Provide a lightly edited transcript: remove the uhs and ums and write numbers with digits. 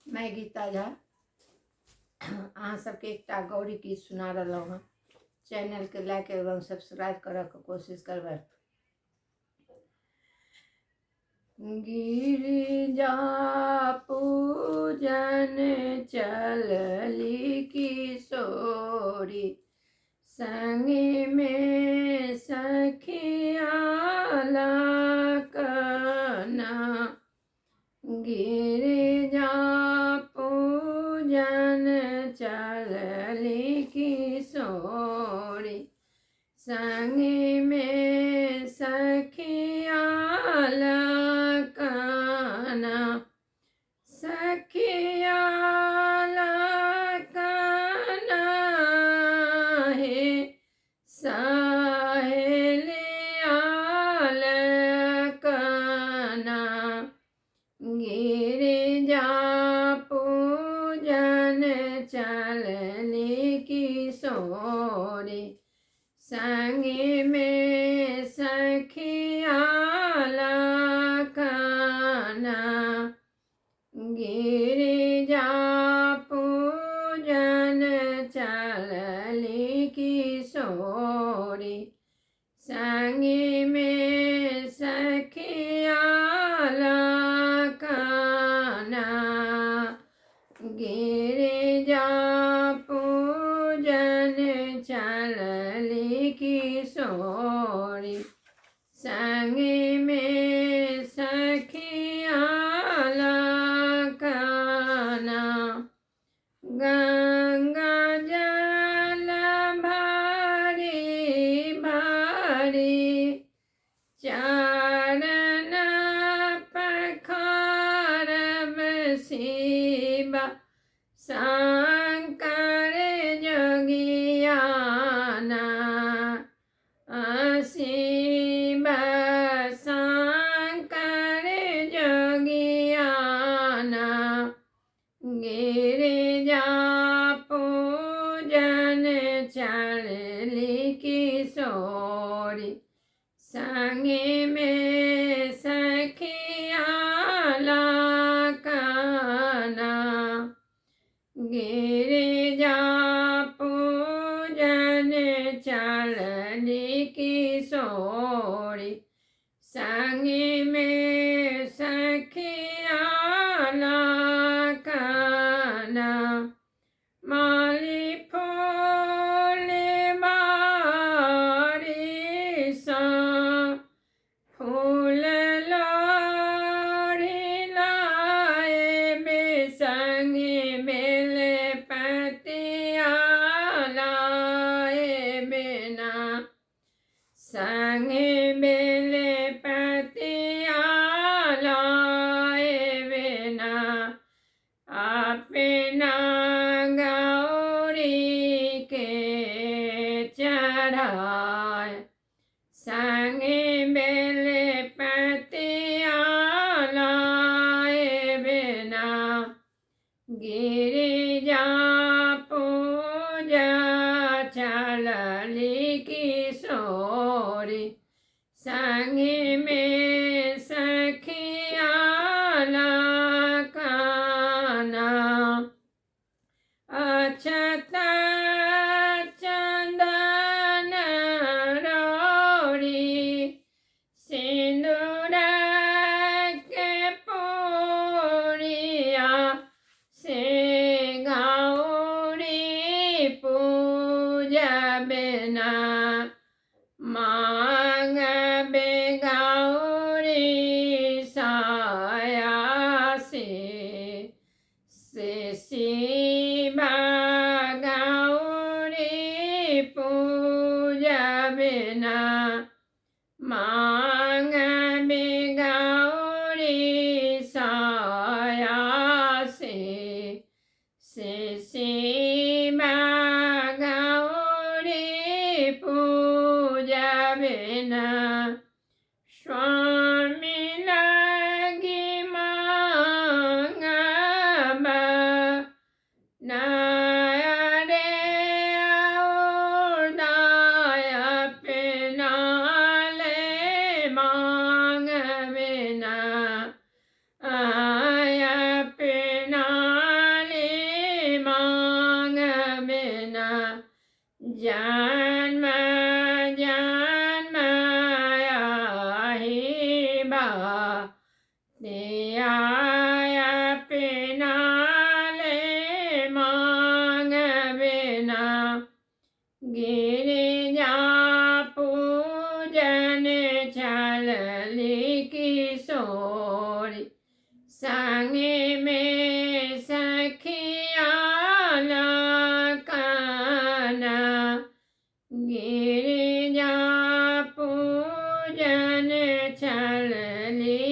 मैं गीता झा अहाँ सबके एकटा गौरी गीत सुना रहलहुँ हँ। चैनल के लाइक एवं सब्सक्राइब करऽ के कोशिश करबै। गिरिजा पूजन चलली किशोरी, संग में सखिया लखना। गिरिजा पूजन चलली किशोरी, संग में सखिया लखना। सखिया लखना हे सहेलिया लखना। गिरिजा पूजन चलली किशोरी, संग में सखिया लखना। गिरिजा पूजन चलली किशोरी, संग में सखिया लखना। गिरिजा पूजन चलली किशोरी, संग में सखिया लखना। गंगा जल भरी भरी, चरण पखारब शिव शंकर जोगियाना। शिव शंकर जोगियाना। गिरिजा पूजन चलली किशोरी, संग में सखिया लखना। गिरिजा पूजन चलली किशोरी, संग में सखिया लखना। माली फूल बारी सा फूल लोढ़ी लाए संग बेल पतिया लाए बिना। संग बेल पतिया लाए बिना, अपना गौरी के चढ़ाए। संग बेल पतिया लाए बिना, गिरिजा पूजा चलली किशोरी, संग में सखिया लखना। अक्षत चंदन रोड़ी, सिंदूर के पूरिया से गाओ जन्म जन्म आहि बाटे आया अपना ले मांगवे ना गिरिजा पूजन चलली किशोरी संगे में सखिया लखना गिरिजा पूजन चलली